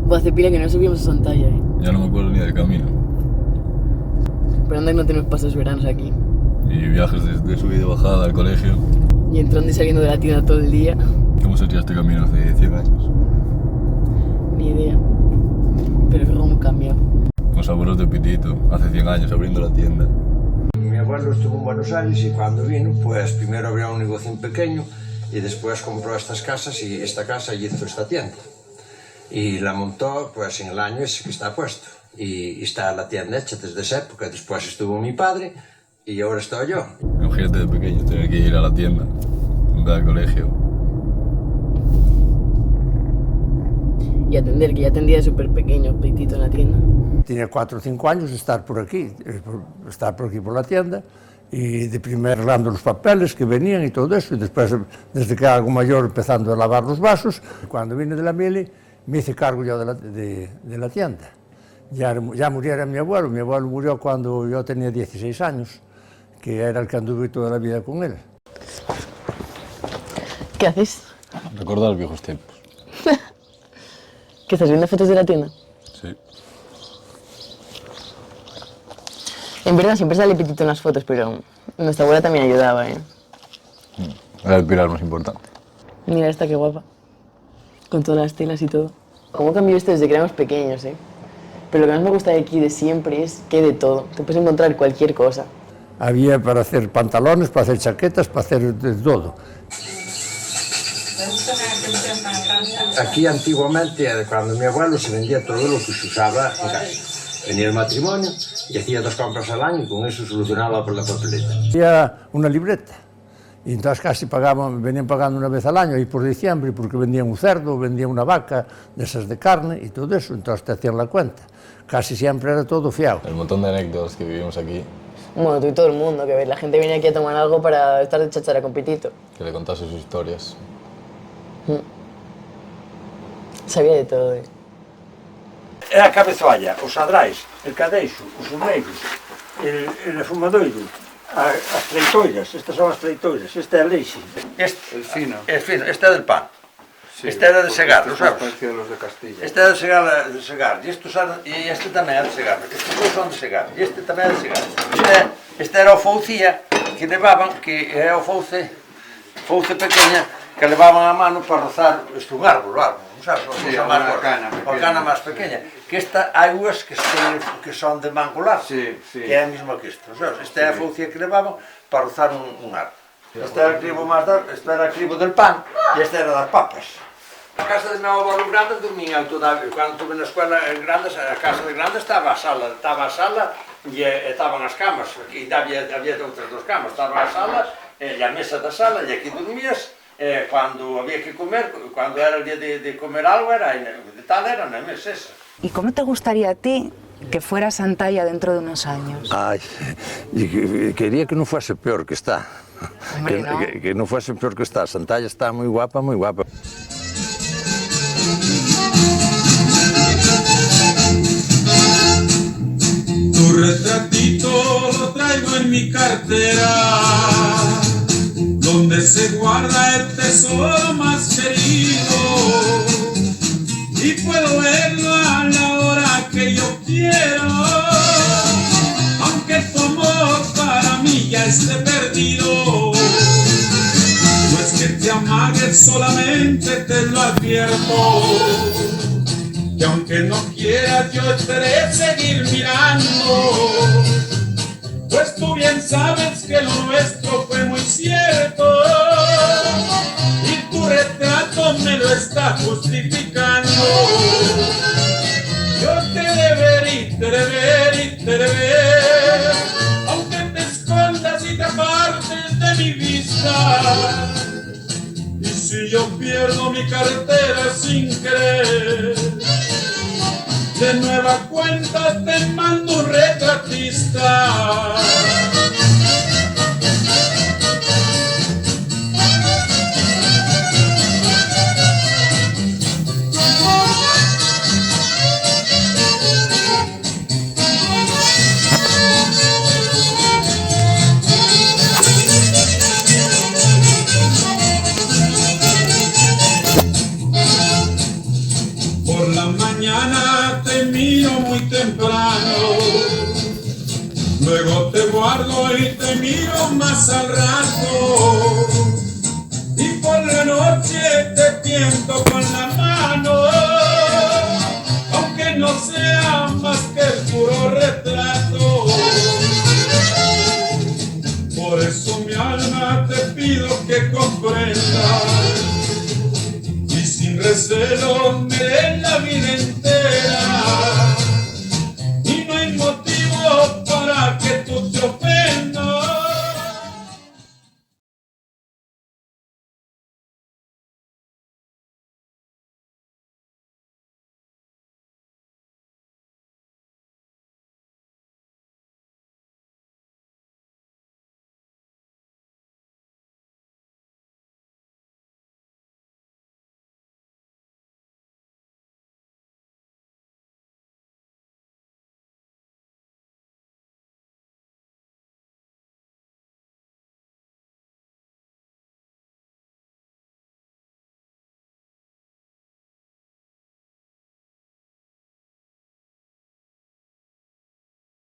Buah, hace pila que no subimos a Santalla, Ya no me acuerdo ni del camino. Pero anda que no tenemos pasos veranos aquí. Y viajes de subida y bajada al colegio. Y entrando y saliendo de la tienda todo el día. ¿Cómo sería este camino hace 100 años? Ni idea. Pero creo que hemos cambiado. Los abuelos de Pitito, hace 100 años abriendo la tienda. Mi abuelo estuvo en Buenos Aires y cuando vino, pues primero abrió un negocio pequeño y después compró estas casas y esta casa y hizo esta tienda. Y la montó pues en el año ese que está puesto. Y está la tienda hecha desde esa época. Después estuvo mi padre y ahora estoy yo. Imagínate de pequeño tener que ir a la tienda en vez del colegio. Y atender, que ya atendía de súper pequeño, Pitito en la tienda. Tenía 4 o 5 años de estar por aquí por la tienda, y de primero arreglando los papeles que venían y todo eso, y después, desde que era algo mayor, empezando a lavar los vasos. Cuando vine de la Mili, me hice cargo yo de la tienda. Ya muriera mi abuelo murió cuando yo tenía 16 años, que era el que anduve toda la vida con él. ¿Qué haces? Recordar los viejos tiempos. ¿Que estás viendo fotos de la tienda? Sí. En verdad siempre sale Pitito en las fotos, pero nuestra abuela también ayudaba, Era el pilar más importante. Mira esta qué guapa. Con todas las telas y todo. ¿Cómo cambió esto desde que éramos pequeños, Pero lo que más me gusta de aquí de siempre es que hay de todo. Te puedes encontrar cualquier cosa. Había para hacer pantalones, para hacer chaquetas, para hacer de todo. Aquí antiguamente, cuando mi abuelo se vendía todo lo que se usaba en casa. Venía el matrimonio y hacía 2 compras al año y con eso solucionaba por la papeleta. Había una libreta y entonces casi venían pagando una vez al año y por diciembre, porque vendían un cerdo, vendían una vaca de esas de carne y todo eso, entonces te hacían la cuenta. Casi siempre era todo fiado. El montón de anécdotas que vivimos aquí. Bueno, tú y todo el mundo, que la gente viene aquí a tomar algo para estar de chachara con Pitito. Que le contase sus historias. Sabía de todo, É a cabezoalla, os adrais, el cadeixo, os umeiros, el afumadoiro, as treitoiras, estas son as treitoiras, este é a leixe. El fino. El fino, este é del pan. Sí, este era de segar, lo sabes? Parecido a los de Castilla. Este é de segar, e este tamén é de segar, estes dous son de segar, e este tamén é de segar. Este era o foucía que levaban, que é o fouce pequeña, que levaban a mano para rozar un árbol, sabes? Sí, a cana máis pequeña. Que esta hai unhas que son de mangolar, sí. que é a mesma que isto, sabes? Esta é a foucía que levaban para rozar un árbol. Este era el cribo del pan e este era das papas. A casa de meu abuelo grande dormían todavía, cando estuve na escola grande, a casa de grande estaba a sala e estaban as camas, aquí había outras 2 camas, estaba a sala e a mesa da sala e aquí dormías. Cuando había que comer, cuando era el día de comer algo, era na mesa esa. ¿Y cómo te gustaría a ti que fuera Santalla dentro de unos años? Ay, quería que no fuese peor que está. Hombre, ¿no? Que no fuese peor que está. Santalla está muy guapa, muy guapa. Tu retratito lo traigo en mi cartera, donde se guarda el tesoro más querido, y puedo verlo a la hora que yo quiero, aunque tu amor para mí ya esté perdido. No es que te amagues, solamente te lo advierto, que aunque no quieras yo esperé seguir mirando, pues tú bien sabes que lo nuestro fue muy cierto, y tu retrato me lo está justificando. Yo te de ver, aunque te escondas y te apartes de mi vista. Y si yo pierdo mi cartera sin querer, de nueva cuenta te mando un retratista. Por la mañana Luego te guardo y te miro más al rato, y por la noche te tiento con la mano, aunque no sea más que el puro retrato. Por eso mi alma te pido que comprendas y sin recelo me